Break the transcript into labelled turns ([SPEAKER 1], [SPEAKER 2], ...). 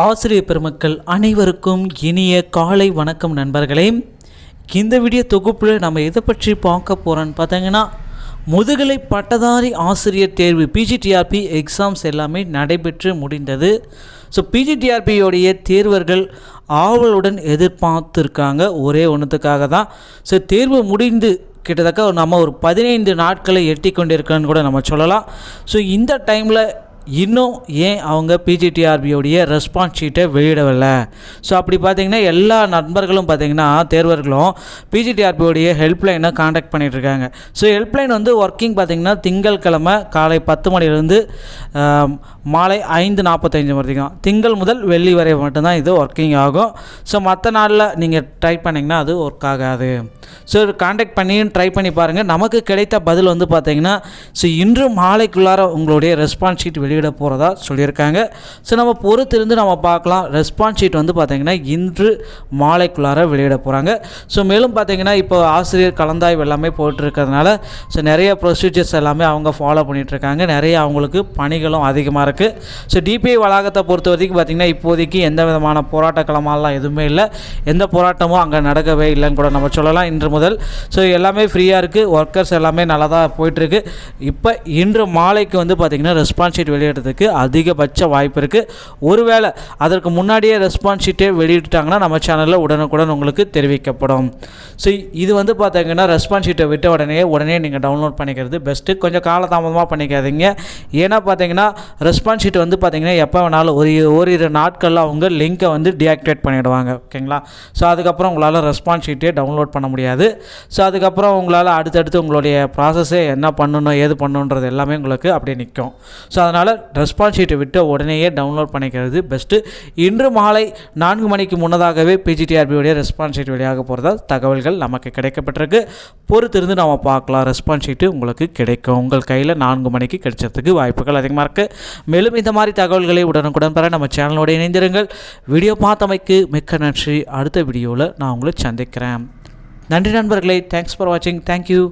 [SPEAKER 1] ஆசிரியர் பெருமக்கள் அனைவருக்கும் இனிய காலை வணக்கம் நண்பர்களே. இந்த வீடியோ தொகுப்பில் நம்ம எதை பற்றி பார்க்க போகிறோன்னு பார்த்தீங்கன்னா, முதுகலை பட்டதாரி ஆசிரியர் தேர்வு பிஜிடிஆர்பி எக்ஸாம்ஸ் எல்லாமே நடைபெற்று முடிந்தது. ஸோ பிஜிடிஆர்பியோடைய தேர்வர்கள் ஆவலுடன் எதிர்பார்த்துருக்காங்க ஒரே ஒன்றுத்துக்காக தான். ஸோ தேர்வு முடிந்து கிட்டத்தட்ட நம்ம ஒரு 15 நாட்களை எட்டி கொண்டிருக்கோன்னு கூட நம்ம சொல்லலாம். ஸோ இந்த டைமில் இன்னும் ஏன் அவங்க பிஜிடிஆர்பியோடைய ரெஸ்பான்ஸ் ஷீட்டை வெளியிடவில்லை? ஸோ அப்படி பார்த்திங்கன்னா எல்லா நண்பர்களும் பார்த்திங்கன்னா தேர்வர்களும் பிஜிடிஆர்பியோடைய ஹெல்ப்லைனை காண்டாக்ட் பண்ணிகிட்ருக்காங்க. ஸோ ஹெல்ப்லைன் வந்து ஒர்க்கிங் பார்த்திங்கன்னா திங்கட்கிழமை காலை 10 மணிலேருந்து மாலை 5:45 வரைக்கும், திங்கள் முதல் வெள்ளி வரை மட்டும்தான் இது ஒர்க்கிங் ஆகும். ஸோ மற்ற நாளில் நீங்கள் ட்ரை பண்ணிங்கன்னா அது ஒர்க் ஆகாது. ஸோ காண்டாக்ட் பண்ணியும் ட்ரை பண்ணி பாருங்கள். நமக்கு கிடைத்த பதில் வந்து பார்த்திங்கன்னா, ஸோ இன்று மாலைக்குள்ளார உங்களுடைய ரெஸ்பான்ஸ் ஷீட் வெளியிட போகிறதா சொல்லியிருக்காங்க. ஸோ நம்ம பொறுத்திருந்து நம்ம பார்க்கலாம். ரெஸ்பான்ஸ் ஷீட் வந்து பார்த்திங்கன்னா இன்று மாலைக்குள்ளார வெளியிட போகிறாங்க. ஸோ மேலும் பார்த்திங்கன்னா இப்போ ஆசிரியர் கலந்தாய்வு எல்லாமே போயிட்டுருக்கிறதுனால ஸோ நிறைய ப்ரொசீஜர்ஸ் எல்லாமே அவங்க ஃபாலோ பண்ணிகிட்ருக்காங்க. நிறைய அவங்களுக்கு பணிகளும் அதிகமாக இருக்குது. ஸோ டிபிஐ வளாகத்தை பொறுத்த வரைக்கும் பார்த்திங்கன்னா இப்போதைக்கு எந்த விதமான போராட்ட களமாலாம் எதுவுமே இல்லை. எந்த போராட்டமும் அங்கே நடக்கவே இல்லைன்னு கூட நம்ம சொல்லலாம் இன்று முதல். ஸோ எல்லாமே ஃப்ரீயாக இருக்குது. ஒர்க்கர்ஸ் எல்லாமே நல்லா தான் போயிட்டுருக்கு. இப்போ இன்று மாலைக்கு வந்து பார்த்திங்கன்னா ரெஸ்பான்ஸ் ஷீட் வெளியிடுறதுக்கு அதிகபட்ச வாய்ப்பு இருக்குது. ஒருவேளை அதற்கு முன்னாடியே ரெஸ்பான்ஸ் ஷீட்டே வெளியிட்டாங்கன்னா நம்ம சேனலில் உடனுக்குடன் உங்களுக்கு தெரிவிக்கப்படும். ஸோ இது வந்து பார்த்திங்கன்னா ரெஸ்பான்ஸ் ஷீட்டை விட்ட உடனே நீங்கள் டவுன்லோட் பண்ணிக்கிறது பெஸ்ட்டு. கொஞ்சம் காலதாமதமாக பண்ணிக்காதீங்க. ஏன்னா பார்த்திங்கன்னா ரெஸ்பான்ஸ் ஷீட் வந்து பார்த்திங்கன்னா எப்போ வேணாலும் ஓரிரு நாட்களில் அவங்க லிங்க்கை வந்து டீஆக்டிவேட் பண்ணிவிடுவாங்க. ஓகேங்களா? ஸோ அதுக்கப்புறம் உங்களால் ரெஸ்பான்ஸ் ஷீட்டே டவுன்லோட் பண்ண முடியாது. ஸோ அதுக்கப்புறம் உங்களால் அடுத்தடுத்து உங்களுடைய ப்ராசஸே என்ன பண்ணணும் ஏது பண்ணணுன்றது எல்லாமே உங்களுக்கு அப்படியே நிற்கும். ஸோ அதனால் ரெஸ்பான்ஸ் ஷீட்டை விட்டு உடனேயே டவுன்லோட் பண்ணிக்கிறது பெஸ்ட்டு. இன்று மாலை 4 மணிக்கு முன்னதாகவே பிஜிடிஆர்பியோடைய ரெஸ்பான்ஸ் ஷீட் வெளியாக போகிறதா தகவல்கள் நமக்கு கிடைக்கப்பட்டிருக்கு. பொறுத்திருந்து நம்ம பார்க்கலாம். ரெஸ்பான்ஸ் ஷீட்டு உங்களுக்கு கிடைக்கும். உங்கள் கையில் 4 மணிக்கு கிடைச்சதுக்கு வாய்ப்புகள் அதிகமாக இருக்குது. மேலும் இந்த மாதிரி தகவல்களை உடனுக்குடன் பெற நம்ம சேனலோடு இணைந்திருங்கள். வீடியோ பார்த்தமைக்கு மிக்க நன்றி. அடுத்த வீடியோவில் நான் உங்களை சந்திக்கிறேன். நன்றி நண்பர்களே. தேங்க்ஸ் ஃபார் வாட்சிங். தேங்க்யூ.